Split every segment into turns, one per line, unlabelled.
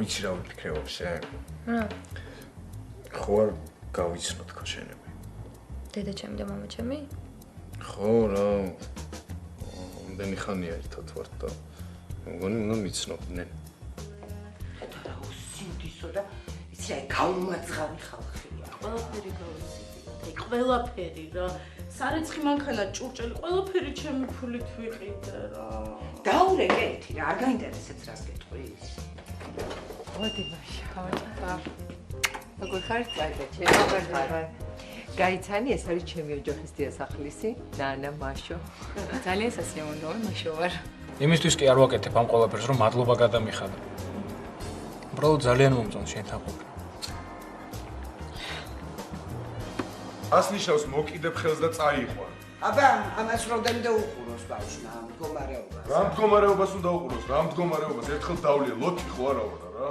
ვიცი რა ვიფიქრე ვაფშე?
რა?
ხო არ გავიცნო თქო შენები.
დედა ჩემი და მამა ჩემი?
ხო რა. ამდენი ხანია ერთად ვართ და მგონი უნდა მიცნობდნენ.
და უსინდისო და იცი რა გაუმაძღარი ხალხია.
ყველაფერი გავიცი. ყველაფერი რა. სარეცხი მანქანა ჭურჭელი ყველაფერი ჩემი ფულით ვიყიდე რა.
დაურეკეთი რა, არ გაინტერესებს რას გეტყვის.
მოდი მაშა. ხავჭა. როგორ ხარ წაიდა ჩემი? გაიცანი ეს არის ჩემი ოჯახის დიასახლისი, ნანა, მაშო.
ძალიან სასიამოვნოა, მაშო ვარ.
იმისთვის კი არ ვაკეთებ ამ ყველაფერს, რომ მადლობა გადამიხადო. უბრალოდ ძალიან მომწონს შენთან ყოფნა.
ასნიშნავს მოკიდებ ხელს და წაიყვან.
აბა, ამას რამდენი და უყუროს ბავშვნა ამ მდგომარეობას.
რა მდგომარეობას უნდა უყუროს? რა მდგომარეობას? ერთხელ დავლია, ლოქი ხო არა ვარ რა.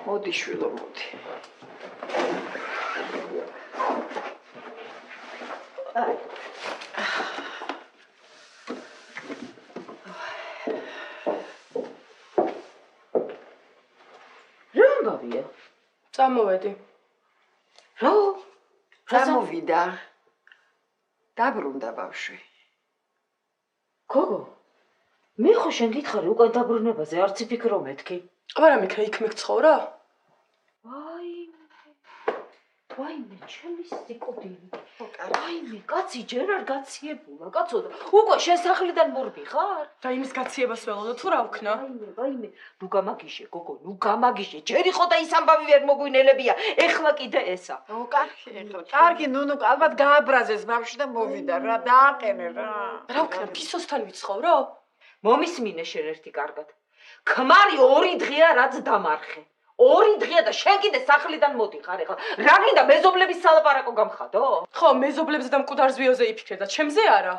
მოდი შვილო, მოდი.
რა ამბავია?
წამოვედი.
რა?
წამოვიდა. დაბრუნდა ბავშვი.
გოგო, მე ხო შენ გითხარი უკან დაბრუნებაზე, არც იფიქრო მეთქი.
აბა რა მიქნა იქ მეკცხოვრა?
ვაიმე, ჩემი სიკვდილი. ვაიმე, კაცი ჯერ არ გაციებულა, კაცო, უკვე შენ სახლიდან მორბი ხარ?
და იმის გაციებას ველოდო თუ რა ვქნა?
ვაიმე, ნუ გამაგიშე, გოგო, ნუ გამაგიშე. ჯერ იყო და ის ამბავი ვერ მოგვინელებია, ეხლა კიდე ესა.
კარგი ეხლა. კარგი, ნუნუ, ალბათ გააბრაზეს ბავშვი და მოვიდა რა, დააყენე რა.
რა ვქნა, ფისოსთან ვიცხოვრო?
მომისმინე შენ ერთი კარგად. ქმარი 2 დღეა რაც დამარხე. 2 დღეა და შენ კიდე სახლიდან მოდიხარ ეხლა. რა გინდა მეზობლების სალაპარაკო გამხადო?
ხო, მეზობლებზე და მკვდარ ზვიოზე იფიქრე და ჩემზე არა.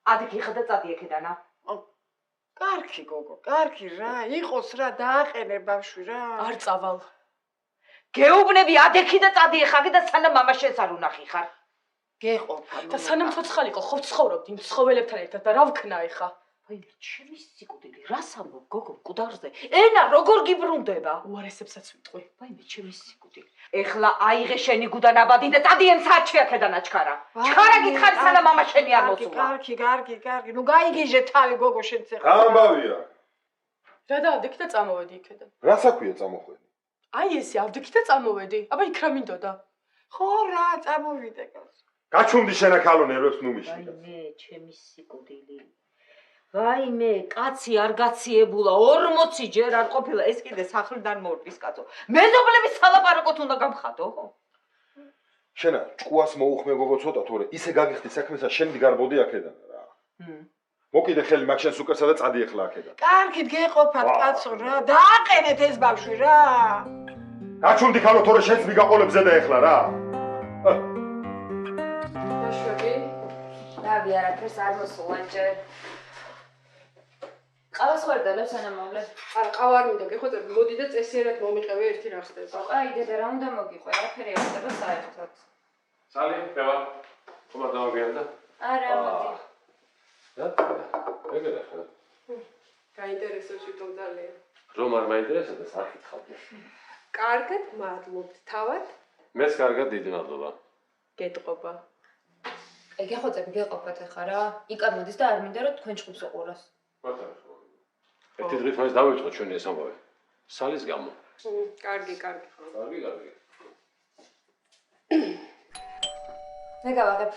ადი ხდა წადი ექედანა.
კარგი გოგო, კარგი რა, იყოს რა, დააყენე ბავშვი რა.
არ წავალ.
გეუბნები ადექი და წადი ეხაგი და სანამ მამა შენს არ უნახი ხარ.
გეყოფა.
და სანამ ცოცხალიყო, ხო ცხოვრობდი იმ ცხოველებთან ერთად და რა ვქნა ეხა?
ვაიმე, ჩემი სიკვდილი, რას ამბობ გოგო მკვდარზე? ენა როგორ გიბრუნდება?
უარესებსაც ვიტყვი.
ვაიმე, ჩემი სიკვდილი. ეხლა აიღე შენი გუდან აბადი და წადი ამ საათში აქედან აჩქარა. ჩქარა გითხარი სანამ მამა შენი არ მოსულა.
კარგი. ნუ გაიგიჟე თავი გოგო შენც ეხლა.
რა ამბავია?
რა დავდექი და წამოვედი იქედან.
რა საქმეა წამოხვედი?
აი ესე ავდექი და წამოვედი. აბა იქ რა მინდოდა?
ხო რა, წამოვიდე კაცო.
გაჩუმდი შენ აქ ალო ნერვებს ნუ მიშნი.
ვაიმე, ჩემი სიკვდილი. ვაიმე, კაცი არ გაციებულა, 40 ჯერ არ ყოფილა, ეს კიდე სახლიდან მორბის კაცო. მეზობლების სალაპარაკოთ უნდა გამხადო.
შენა, ჭკუას მოუხმე გოგო ცოტა თორე ისე გაგიხდი საქმესა, შენ დგარბოდი აქედან რა. მოკიდე ხელი მაგ შენს უკასა და წადი ახლა აქედან.
კარგით გეყოფათ კაცო რა, დააყენეთ ეს ბავშვი რა.
გაჩუმდი ხალო თორე შენს მიგაყოლებ ზედა ახლა რა.
ბავშვები, რავი არაფერს არ მოსულან ჯერ.
ყავას ვარდალებს ანამოვლე.
არა, ყავა არ მინდა, გეხოწები, მოდი და წესიერად მომიყევი ერთი რა ხდება.
აი, დედა, რა უნდა მოგიყვე? არაფერი არ ხდება საერთოდ.
სალი, ფევა. ხომ არ დავაგიანდა?
არა, მოდი.
რა? ეგრე ხარ.
გაინტერესებს თვითონ ძალიან.
რომ არ მაინტერესებდა, საკითხავდი.
კარგად, მადლობთ. თავად?
მეც კარგად, დიდი მადლობა.
გეტყობა.
აი, გეხოწები, გეყოფათ ახლა რა. იკარ მოდის და არ მინდა რომ თქვენ ჭკუს უყუროს.
ერთი დღით მაინც დავიწყოთ ჩვენი ეს ამბავი. სალის გამო.
კარგი, კარგი ხო.
კარგი, კარგი.
მე გავაღებ.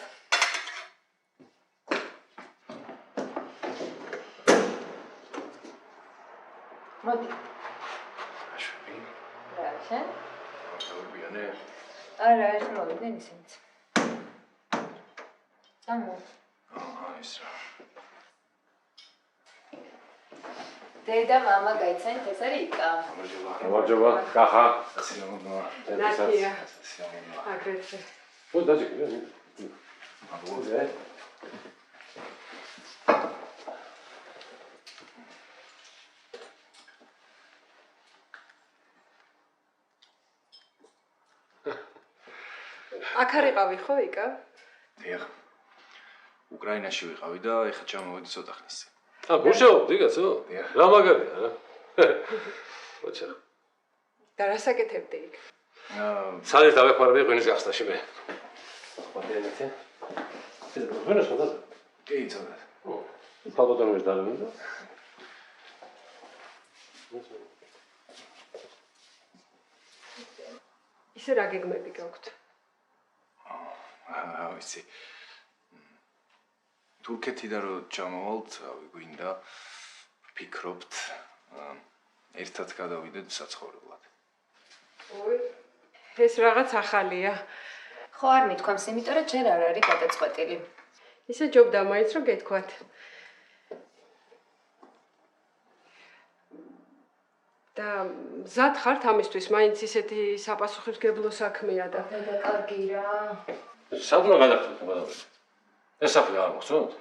მოდი.
აშვები.
რა შენ?
დავიბიანე.
არა, ეს მოვიდნენ ისინიც. სამო.
ის რა.
დედა, მამა გაიცანით, ეს არის იკა.
გამარჯობა, კახა.
სიამოვნებაა.
ნათია.
სიამოვნებაა.
აგრეთვე.
ხო, დაჭიქრე.
მადლობა.
აქ არიყავი ხო, იკა?
დიახ. უკრაინაში ვიყავი და ეხლა ჩამოვედი ცოტა ხნის წინ.
მუშაობდი კაცო? რა მაგარია რა? ოჩა.
და რა საკეთებდი იქ?
საერთოდ დავეხმარები ღვინის გახსნაში მე. ხოდიანეთე. ეს ღვინო შოდა?
კი, ცოტა.
ფალბატონი დალებინდა.
ისე რა გეგმები გაქვთ?
ვიცი. თურქეთიდან რო ჩამოვალთ, გვინდა ვფიქრობთ ერთად გადავიდეთ საცხოვრებლად.
ой, ეს რაღაც ახალია.
ხო, არ მithქვამს, იმიტომ რომ ჯერ არ არის გადაწყვეტილი.
ისე ჯობდა მაინც რომ გეთქვათ. და მზად ხართ ამისთვის, მაინც ისეთი საპასუხისმგებლო საქმეა და
დედა, კარგი რა.
საქმე გადაგწყვეტ, გადავიდე. ეს სახლი არ მოხსოვთ?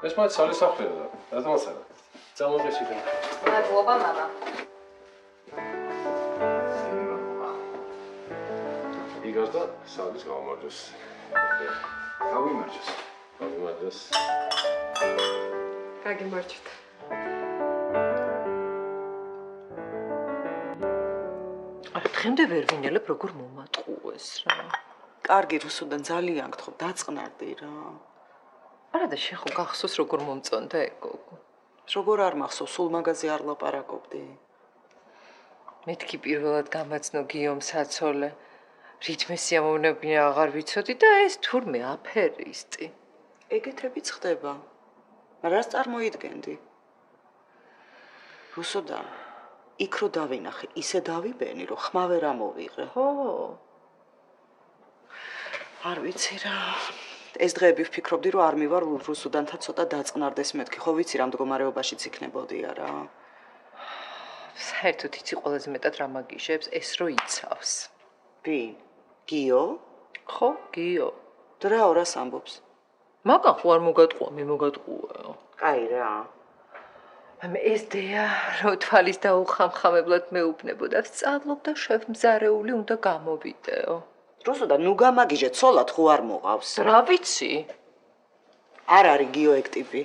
ეს მაინც სალის სახლია და რატომაც არა? წამოდეს იქ.
მადლობა, მამა.
იგორ და სალის გამარჯოს.
გავიმარჯოს.
გამარჯოს.
გაგიმარჯვეთ.
არა, დღემდე ვერ ვინელებ როგორ მომატყუეს რა.
კარგი რუსუდან ძალიან გთხოვ, დაწყნარდი რა.
არა და შენ ხო გახსოვს როგორ მომწონდა ეგოგო.
როგორ არ მახსოვს, სულ მაგაზე არ ლაპარაკობდი.
მეთქი პირველად გამაცნო გიომ საცოლე. რითმე სიამოვნებია აღარ ვიცოდი და ეს თურმე აფერისტი.
ეგეთებიც ხდება. რას წარმოიდგენდი? რუსუდან, იქ რო დავინახე, ისე დავიბენი, რომ ხმა ვერ ამოვიღე.
ხო.
არ ვიცი რა. ეს დღეები ვფიქრობდი, რომ არ მივარ რუსუდანთან ცოტა დაწყნარდეს მეთქი. ხო ვიცი რა მდგომარეობაშიც იქნებოდია რა.
საერთოდ იცი ყველაზე მეტად რა მაგიშებს ეს რო იცავს.
ვინ? გიო?
ხო, გიო.
და რა ორას ამბობს?
მაგან ხო არ მოგატყუა, მე მოგატყუაო.
კაი რა.
ამ ეს დეა რო თვალის დაუხამხამებლად მეუბნებოდა, სწავლობდა შევმზარეული უნდა გამოვიდეო.
რუსუდან, ნუ გამაგიჟე, ცოლად ხო არ მოყავს?
რა ვიცი?
არ არის გიო ეგ ტიპი.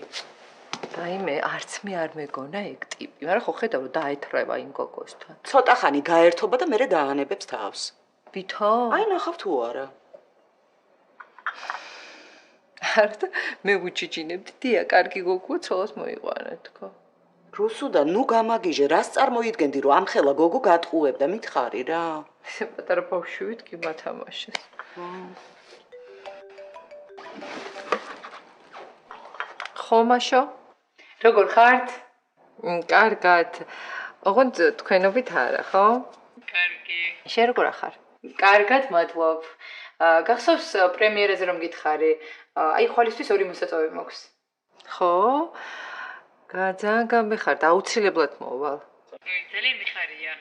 რაიმე, არც მე არ მეგონა ეგ ტიპი, მაგრამ ხო ხედავ რომ დაეთრევა იმ გოგოსთან.
ცოტა ხანი გაერთობა და მერე დაანებებს თავს.
ვითომ?
აი ნახავ თუ არა.
არა, მე ვუჩიჩინებდი, დია, კარგი გოგოა, ცოლას მოიყვანა თქო.
რუსუდან, ნუ გამაგიჟე, რას წარმოიდგენდი, რომ ამ ხელა გოგო გატყუებდა, მითხარი რა.
პატარა ბავშვით კი მათამაშეს. ხო, მაშო? როგორ ხართ? კარგად. ოღონდ თქვენობით არა, ხო? კარგი. შენ როგორ ხარ? კარგად, მადლობ. გახსოვს პრემიერაზე რომ გითხარი, აი ხვალისთვის ორი მოსაწვევი მაქვს. ხო? ძალიან გამიხარდა, აუცილებლად მოვალ. ძალიან მიხარია.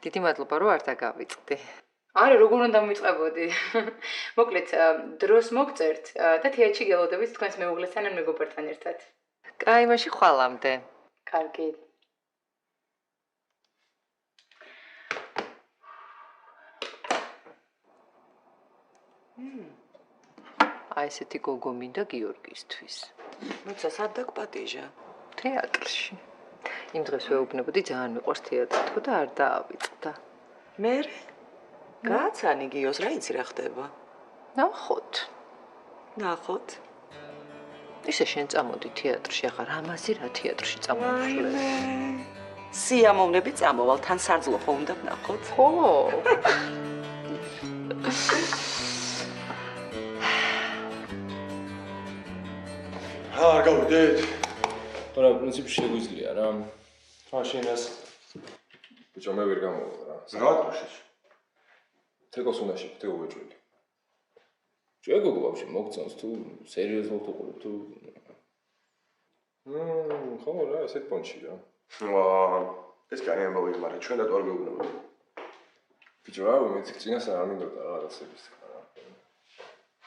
დიდი მადლობა რომ არ დაგავიწყდი. არა, როგორ უნდა მივიწყებოდი. მოკლედ, დროს მოგწერთ და თეატრში გელოდებით თქვენს მეუღლესთან ან მეგობართან ერთად. კაი, მაშინ ხვალამდე. კარგი. აი ესეთი გოგო მინდა გიორგისთვის.
მოცა სად დაგპატიჟა?
თეატრში. იმ დღეს ვეუბნებოდი ძალიან მიყვარს თეატრი თქო და არ დაავიწყდა.
მე გააცანი გიოს რა იცი რა ხდება?
ნახოთ.
ნახოთ.
ისე შენ წამოდი თეატრში, აღარ ამაზე რა თეატრში წამოვშლე.
სიამოვნები წამოვალ, თან სარძლო ხო უნდა ვნახოთ?
ხო.
არ გავიდეთ.
თორე პრინციპში შეგვიძლია რა. შენას
ბიჭო მე ვერ გამოვალ რა.
რატო
შეშ? თეკოს უნდა შეხვდე უეჭველი.
შეგოგო ბავშვი მოგწონს თუ სერიოზულად უყურებ თუ
ხო რა, ესეთ პონჩი რა.
ეს კაი ამბავი, მაგრამ ჩვენ რატო არ გვეუბნებოდი?
ბიჭო რა, მე წინასწარ არ მინდოდა რაღაცების თქვა რა.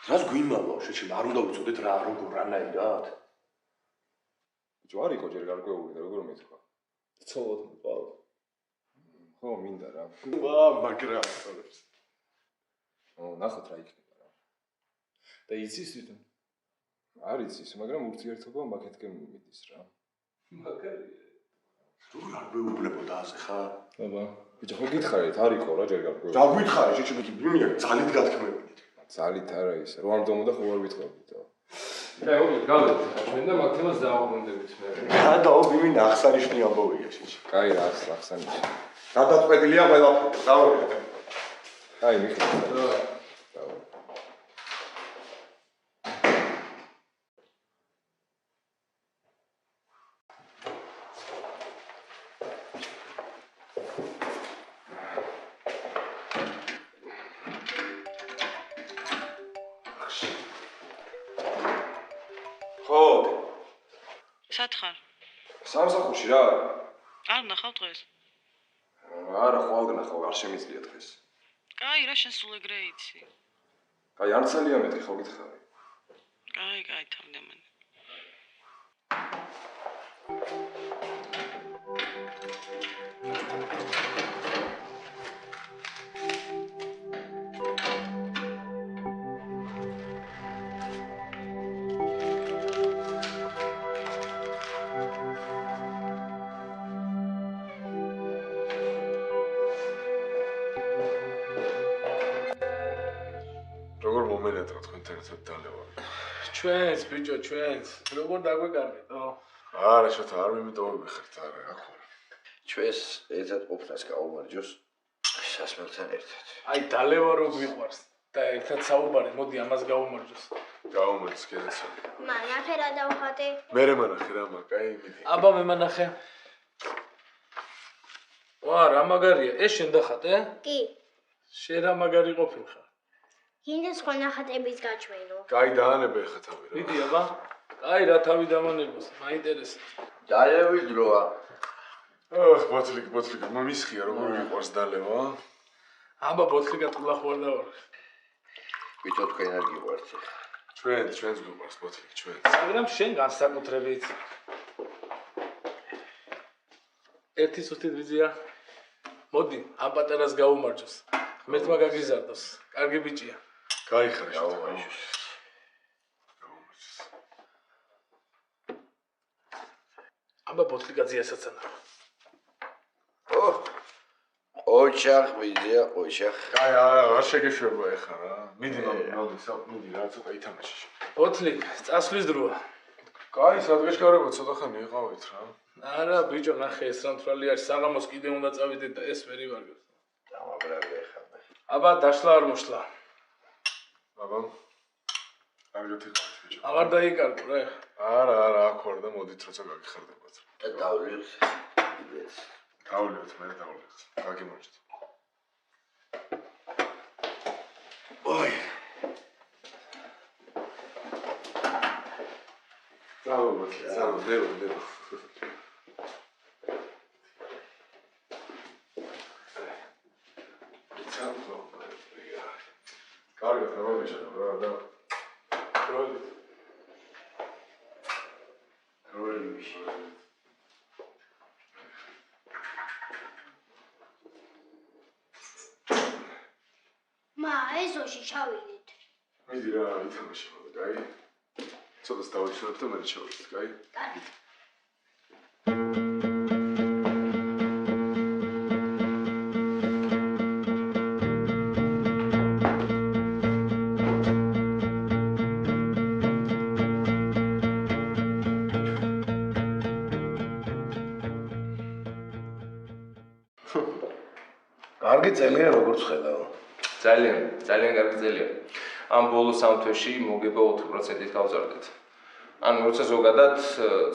რას გვიმალო, შეჩემ არ უნდა ვიცოდეთ რა როგორ რანაირად?
ბიჭო არ იყო ჯერ გარკვეული და როგორ მეთქვა?
ცოლად მყავ.
ხო, მინდა რა.
მაგრამ
ნახოთ რა იქნება რა.
და იცის თვითონ?
არ იცის, მაგრამ ურთიერთობა მაგეთკენ მიდის რა.
მაგარია.
თუ არ გვეუბნებოდა ასე ხა?
აბა, ბიჭო ხო გითხარით, არ იყო რა ჯერ გარკვეული.
რა გითხარი, შეჩემ მე ძალით გათქმევინით.
ძალით არა ისე, რო არ მდომოდა ხო არ ვიტყობდით.
კაი, მოგეთ, გავეთ. ჩვენ და მაგთემას დავაბრუნდებით მე.
რა დაო მიმინდა აღსანიშნავი ამბავია შეჩემ.
კაი რა, აღსანიშნავი.
გადაწყვეტილია ყველაფერი. დავაგეთ.
კაი, მიხეილ.
სათხარ?
სამსახურში რა არა?
არ ნახავ დღეს?
არა, ხო არ ნახავ, არ შემიძლია დღეს.
კაი, რა შენ სულ ეგრე იცი?
კაი, არ ძალიან მეტი ხო გითხარი?
კაი, თავდამან.
როგორ მომენატრა თქვენთან ერთად დალევა?
ჩვენს ბიჭო, ჩვენს. როგორ დაგვეკარგეთო?
არა, შოთა არ მიმიტოვები ხართ, არა, აქ ვარ.
ჩვენს ერთად ყოფნას გაუმარჯოს სასმელთან ერთად.
აი დალევა რო გვიყვარს და ერთად საუბარი, მოდი ამას გავუმარჯოს.
გაუმარჯოს კედეცა.
მანახე რა დავხატე?
მერე მანახე რა, კაი, მიდი.
აბა მე მანახე. ვა, რა მაგარია, ეს შენ დახატე?
კი.
შენ რა მაგარი ყოფილ ხარ?
გინდა სხვა ნახატების გაჩვენო.
კაი, დაანებე ხა თავი რა.
მიდი აბა. კაი, რა თავი დამანებოს, მაინტერესებს.
დალევის დროა.
ბოთლიკ, მომისხია როგორ მიყვარს დალევა?
აბა ბოთლიკა ტყულა ხوار და ვარ.
ბიჭო თქვენ არ გიყვართ.
ჩვენს გვიყვარს ბოთლიკ, ჩვენს.
მაგრამ შენ განსაკუთრებით. ერთი სუსტით ვიზია. მოდი, ამ პატარას გაუმარჯოს. ღმერთმა გაგიზარდოს. კარგი ბიჭია.
კაი ხარ,
გაუმარჯოს.
აბა ბოთლიკაძიასაც ანა.
ოჩახ ვიზია, ოჩახ.
კაი, არ შეგეშვება ეხა რა. მიდი მიდი რა ცოტა ითამაშე.
ბოთლიკ, წასვლის დროა.
კაი, სადღეშკარებო ცოტა ხანი იყავით რა.
არა, ბიჭო, ნახე ეს რამთვრალი არის, საღამოს კიდე უნდა წავიდეთ და ეს ვერ ივარგებს.
დამაბრალე ხარ.
აბა დაშლა არ მოშლა.
აბა. ამით იყავით ბიჭო.
აღარ დაიკარგო რა.
არა, აქ ვარ და მოდით როცა გაგიხარდებათ.
და დავლიოთ.
დავლიოთ, მე დავლიოთ. გაგიმარჯოთ.
ой.
Დებო. კარგად რა ვიშარო რა და როდი
ეზოში ჩავიდეთ.
მიდი რა, ითამაშე, კაი? ცოტას დავიშალებ და მე ჩავიდეთ, კაი?
კაი.
კარგი წელია როგორც ხედავ.
ძალიან კარგი წელია. ამ ბოლო 3 თვეში მოგება 4%-ით გავზარდეთ. ანუ როცა ზოგადად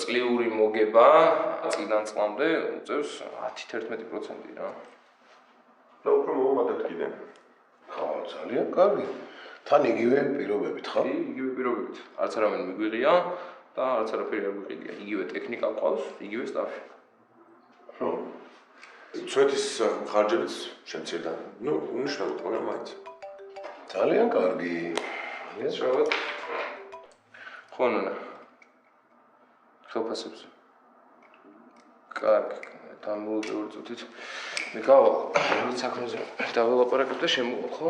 წლიური მოგება წლიდან წლამდე უწევს 10-11% რა.
და უფრო მოვუმატებთ კიდე.
ხო, ძალიან კარგი. თან იგივე პირობებით, ხო?
იგივე პირობებით. არც არავინ მიგვიღია და არც არაფერი არ გვიყიდია. იგივე ტექნიკა ყავს, იგივე სტაფი.
ხო. ცვეთის ხარჯებიც შემცირდა. ნუ, უნიშნავთ, მაგრამ მაინც.
ძალიან კარგი.
შევად. ხო, ნანა. ხელფასებზე. კარგი, დამოვიდე 2 წუთით. მე გავალ, ვით საქმეზე დაველაპარაკებ და შემოვალ, ხო?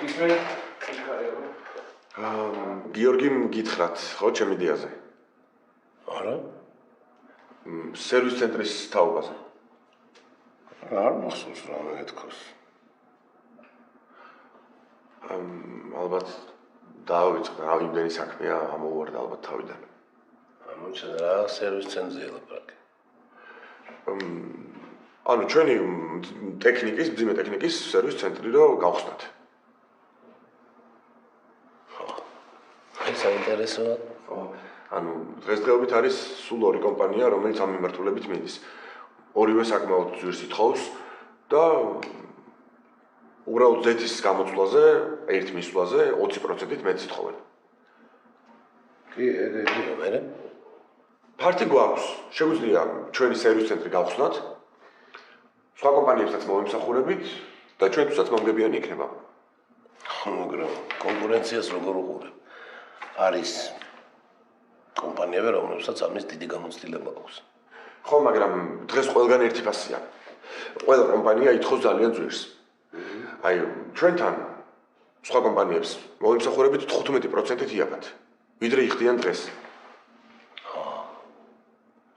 ისმენ
გიორგი გითხრათ, ხო, ჩემი დიაზე?
არა.
სერვის ცენტრის თაობაზე.
არ მახსოვს რამე ეთქოს.
ალბათ დავიწყდა, რა იმდენი საქმეა ამოვარდა ალბათ თავიდან.
ამოჩნდა რა სერვის ცენტრზე ლაპარაკი.
ანუ ჩვენი ტექნიკის, მძიმე ტექნიკის სერვის ცენტრი რო გავხსნათ.
აი საინტერესოა.
ხო. ანუ დღესდღეობით არის სულ 2 კომპანია, რომელიც ამ მიმართულებით მიდის. ორივე საკმაოდ ძვირს ითხოვს და უბრალოდ ზეთის გამოცვლაზე, ერთ მისვლაზე 20%-ით მეც ითხოვენ.
კი, ეგრეა, მერე.
ფართი გვაქვს. შეგვიძლია ჩვენი სერვის ცენტრი გავხსნათ. სხვა კომპანიებსაც მოვიმსახურებით და ჩვენთვისაც მომგებიანი იქნება.
მაგრამ კონკურენციას როგორ უყურებ? არის კომპანიები, რომლებსაც ამის დიდი გამოცდილება აქვს.
ხო, მაგრამ დღეს ყველგან ერთი ფასია. ყველა კომპანია ითხოვს ძალიან ძვირს. აი, ჩვენთან სხვა კომპანიებს მოვიმსახურებით 15%-ით იაფად. ვიდრე იხდიან დღეს.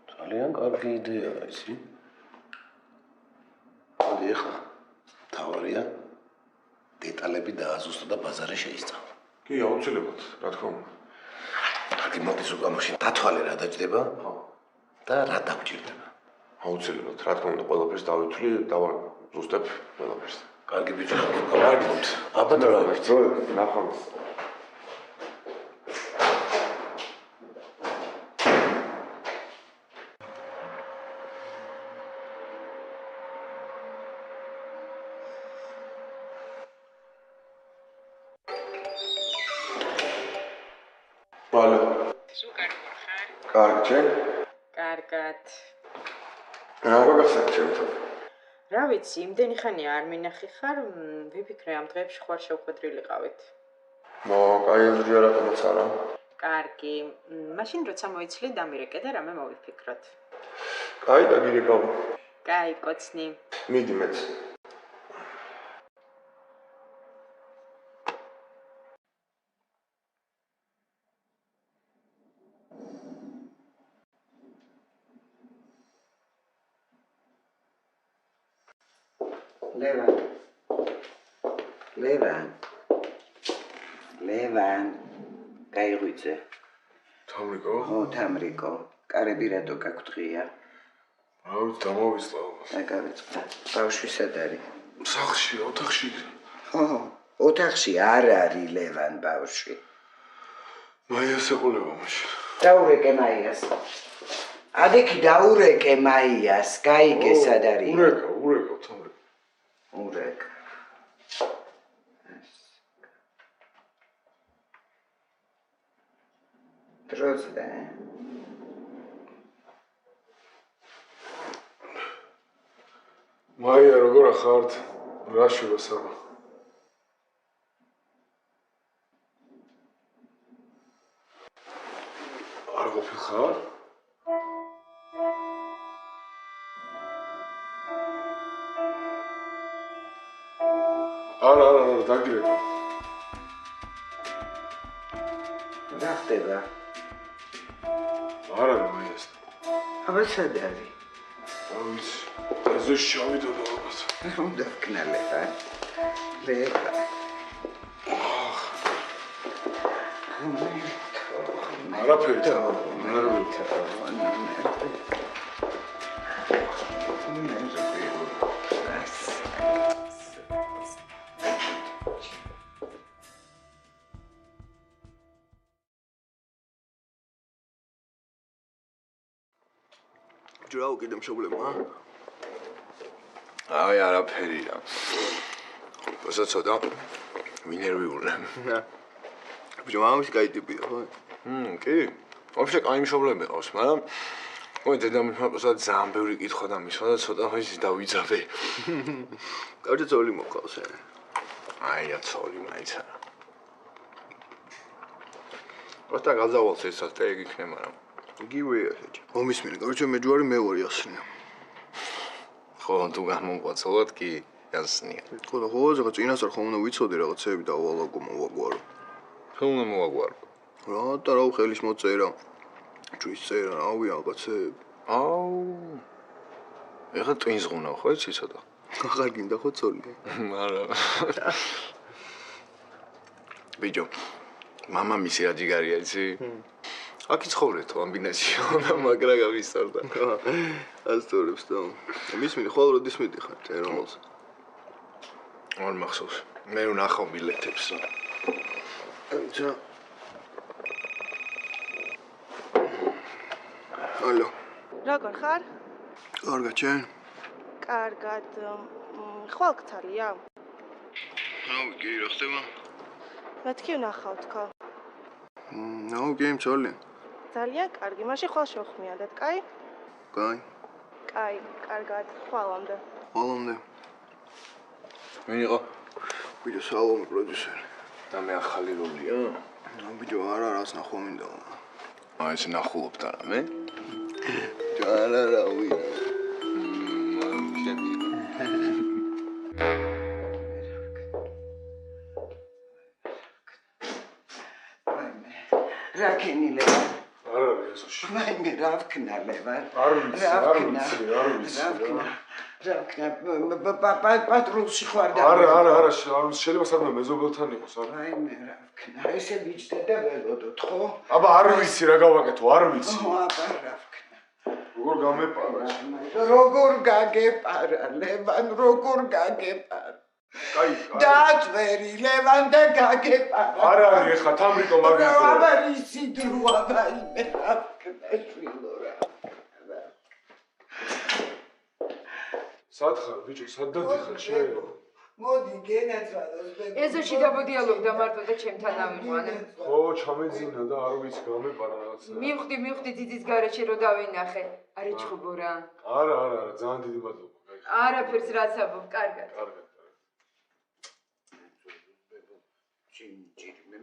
ძალიან კარგი იდეაა ისი. მოდი ახლა თავარია დეტალები დააზუსტო და ბაზარი შეისწავლო.
კი, აუცილებლად, რა თქმა უნდა.
კარგი, მოდის უკვე მაშინ დათვალე რა დაჭდება? ხო. და რა დაგვჭირდება?
აუცილებლად, რა თქმა უნდა, ყველაფერს დავითვლი, დავაზუსტებ ყველაფერს.
კარგი ბიჭო, გამარჯობთ. აბა დროებით.
ნახავთ. Ვალო.
სულ კარგი ხარ?
კარგი, ჩემ?
კარგად.
რა გაგახსენე ჩემთან?
რა ვიცი, იმდენი ხანია არ მინახი ხარ, ვიფიქრე ამ დღეებში ხوار შევხვედრილიყავით.
კაი, აზრია რატომაც არა.
კარგი. მაშინ როცა მოიცლი დამირეკე და რამე მოვიფიქროთ.
კაი, დაგირეკავ.
კაი, კოცნი.
მიდი მეც.
ლევან, გაიღვიძე.
თამრიკო?
ხო, თამრიკო. კარები რატო გაგვდღია?
რა ვიცი, დამოვისწავ.
და გავიწყდა. ბავშვი სად არის?
სახლში, ოთახში.
ხო, ოთახში არ არის ლევან ბავშვი.
მაიას ეყოლება მაშინ.
დაურეკე მაიას. ადექი დაურეკე მაიას, გაიგე სად არის?
ურეკა, თამრიკო.
ურეკ. დროზე.
მაია, როგორ ახართ? რა შევა საბა? არ ყოფილ ხარ?
დაგირეკო.
რა ხდება?
არა მეეს.
აბა სად არის?
არ ვიცი. ეს შავიდა და ალბათ.
უნდა ვკნალება. ლება.
არაფერი.
ჯრაუ კიდე მშობლებმა? აი არაფერია. პროსა ცოტა ვინერვიულე. ბიჭო, მამის კაი ტიპია, ხო? კი. ვაფშე კაი მშობლები ყავს, მაგრამ ой, დედამისმა პროსა ძალიან ბევრი კითხვა და მისვა და ცოტა ის დავიძაბე. კარგი ძოლი მოყავს. აი, ცოლი მაინც არა. პროსტა გაზავალს ესაც და ეგ იქნება, მაგრამ იგივეა შეჭი. მომისმინე, კარგი მე ჯوارი მე ვარი ასნია. ხო, თუ გამომყვაცოლოთ კი ასნია. ხო, და ხო, ზოგადად წინასწარ ხომ უნდა ვიცოდე რაღაცები და ვალაგო მოვაგვარო. ხომ უნდა მოვაგვარო. რა და რა ხელის მოწერა. ჩვენს წერა, რავი რაღაცები. აუ. ეხლა ტვინს ღუნავ ხო იცი ცოტა. აღარ გინდა ხო ცოლი? არა. ბიჭო, მამამისი რა ჯიგარია იცი? აქ იცხოვრეთ ამბინაცია და მაგრა გავისწორდა. ასწორებს და მისმინე ხოლმე როდის მიდიხარ ეროვნულს? არ მახსოვს. მე ვნახავ ბილეთებს. აიცა. ალო.
როგორ ხარ?
კარგად ჩენ?
კარგად. ხვალ გთალია?
რავი, კი, რა ხდება?
მეთქი ვნახავ თქო.
ნაუ, კი, მწოლი.
ძალიან კარგი. მაშინ ხვალ შევხმიანდეთ, კაი?
კაი.
კაი, კარგად. ხვალამდე.
ხვალამდე. ვინ იყო? ბიჭო, სალომე პროდიუსერი. და მე ახალი როლია? ბიჭო, არა, რას ნახვა მინდა. აი, ეს ნახულობთ არა მე? არა, რა ვინ.
რა ქენილება?
არ არის ესოში.
მაინე რა ვქნალება?
არ ვიცი.
პატრულში ხარ და
არა, შეიძლება სადმე მეზობელთან იყოს, არა?
მაინე რა ვქნა? ესე ბიჭდა და ველოდოთ, ხო?
აბა არ ვიცი რა გავაკეთო, არ ვიცი.
აბა რა ვქნა?
როგორ გამეპარა?
როგორ გაგეპარა, ლევან, როგორ გაგეპარა?
კაი.
დაtveri ლევან და გაგეპარა.
არ არის ეხა თამრიკო მაგის დრო.
აბა ისი დროა მაინე რა ვქნა შვილო რა.
სად ხარ ბიჭო, სად დადიხარ შენ?
მოდი გენაცვალოს ბებო.
ეზოში დამოდიალობდა მარტო და ჩემთან ამიყვანე.
ხო, ჩამეძინა და არ ვიცი გამეპარა რაღაცა.
მივხვდი ძიძის გარეშე რო დავინახე. არე ჩხუბორა.
არა, ძალიან დიდი მადლობა.
არაფერს რაც აბობ, კარგად.
კარგად.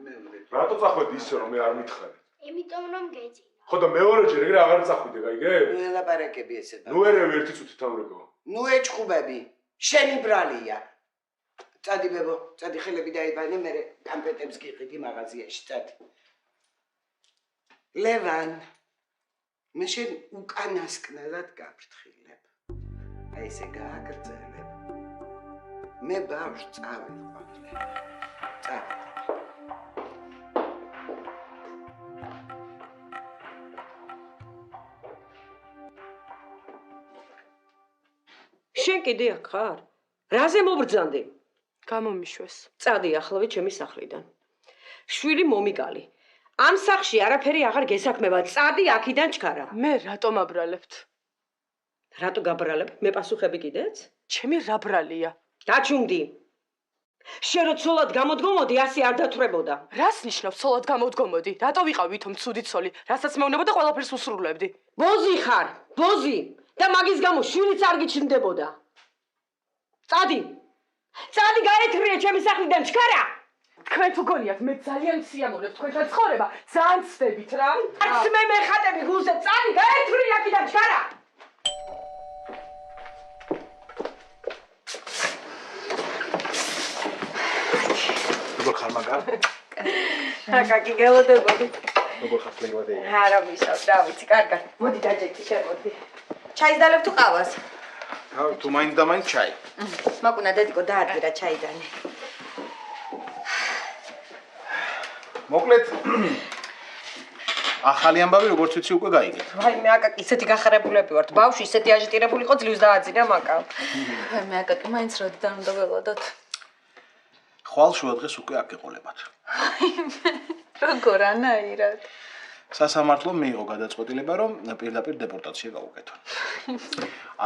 მე
რატო წახვედი ისე რომ მე არ მითხარი?
იმიტომ რომ გეძინა.
ხო და მეორეჯერ ეგრე აღარ წახვიდე, გაიგე?
ელაპარაკები ესე და.
ნუ ერევი ერთი წუთი თამრიკო.
ნუ ეჭხუბები. შენი ბრალია. წადი ბებო, წადი ხელები დაიბანე, მე კამპეტებს გიყიდი მაღაზიაში, წადი. ლევან, მე შენ უკანასკნელად გაფრთხილებ. აი ესე გააგრძელებ. მე ბავშვს წავიყვანე. წადი.
შენ კიდე აქ ხარ? რაზე მობრძანდი?
გამომიშვეს.
წადი ახლავე ჩემი სახლიდან. შვილი მომიგალი. ამ სახლში არაფერი აღარ გესაქმება. წადი აქიდან ჩქარა.
მე რატომ აბრალებთ?
რატო გაბრალებ? მე პასუხები კიდეც?
ჩემი რა ბრალია?
დაჩუნდი. შენ რო ცოლად გამოდგომოდი, ასე არ დათვრებოდა.
რას ნიშნავს ცოლად გამოდგომოდი? რატო ვიყავ ვითომ ცუდი ცოლი? რასაც მეუბნებოდა ყველაფერს უსრულებდი.
ბოზი ხარ, ბოზი. და მაგის გამო შვილიც არ გიჩნდებოდა. წადი. წადი გაეთრიე ჩემი სახლიდან ჩქარა.
თქვენ თუ გონიათ მე ძალიან სიამოვნებ თქვენთან ცხოვრება, ძალიან ცდებით რა.
არც მე მეხატები გულზე, წადი გაეთრიე აქედან ჩქარა.
ხარ მაგარ?
აკაკი გელოდებოდი.
როგორ ხარ ფლეგმატი?
არა მისავ, რა ვიცი, კარგად. მოდი დაჯექი შემოდი. ჩაის დალევ თუ ყავას?
თუ მაინც და მაინც ჩაი.
მაკუნა დედიკო დაადგირა ჩაიდანი.
მოკლედ ახალი ამბავი როგორც ვიცი უკვე გაიგეთ.
ვაიმე აკაკი ისეთი გახარებულები ვართ. ბავშვი ისეთი აჟიტირებული იყო ძლივს დააძინა მაკა.
ვაიმე აკაკი მაინც როდიდან უნდა ველოდოთ?
ხვალ შუა დღეს უკვე აქ ეყოლებათ.
როგორ ანაირად?
სასამართლომ მიიღო გადაწყვეტილება რომ პირდაპირ დეპორტაცია გაუკეთონ.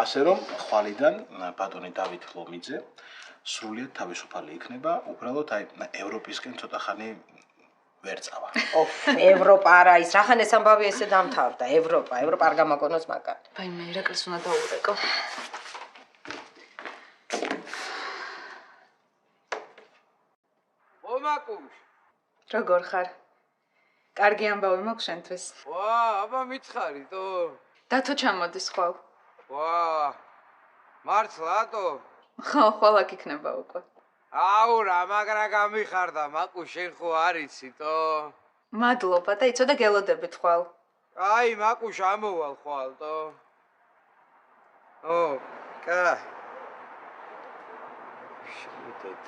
ასე რომ ხვალიდან ბატონი დავით ლომიძე სრულიად თავისუფალი იქნება, უბრალოდ აი ევროპისკენ ცოტა ხანი ვერ წავა.
ოფ, ევროპა არა ის, რახან ეს ამბავი ესე დამთავრდა, ევროპა არ გამაგონოს მაგან.
ვაიმე ირაკლის უნდა დაურეკო.
მომაკუშ.
როგორ ხარ? კარგი ამბავი მაქვს შენთვის.
ვა, აბა მითხარითო?
დათო ჩამოდის ხვალ.
ვა, მართლათო?
ხო, ხვალ აქ იქნება უკვე.
აუ რა მაგრა გამიხარდა, მაკუშ შენ ხო არიცითო?
მადლობა და იცოდა გელოდებით ხვალ.
აი, მაკუშ ამოვალ ხვალთო. ო, კა. შევიდოდა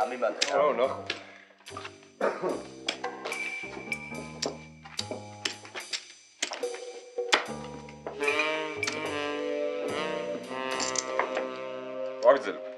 ამიმანდა.
აუ ნახო. ვაგრძელებ.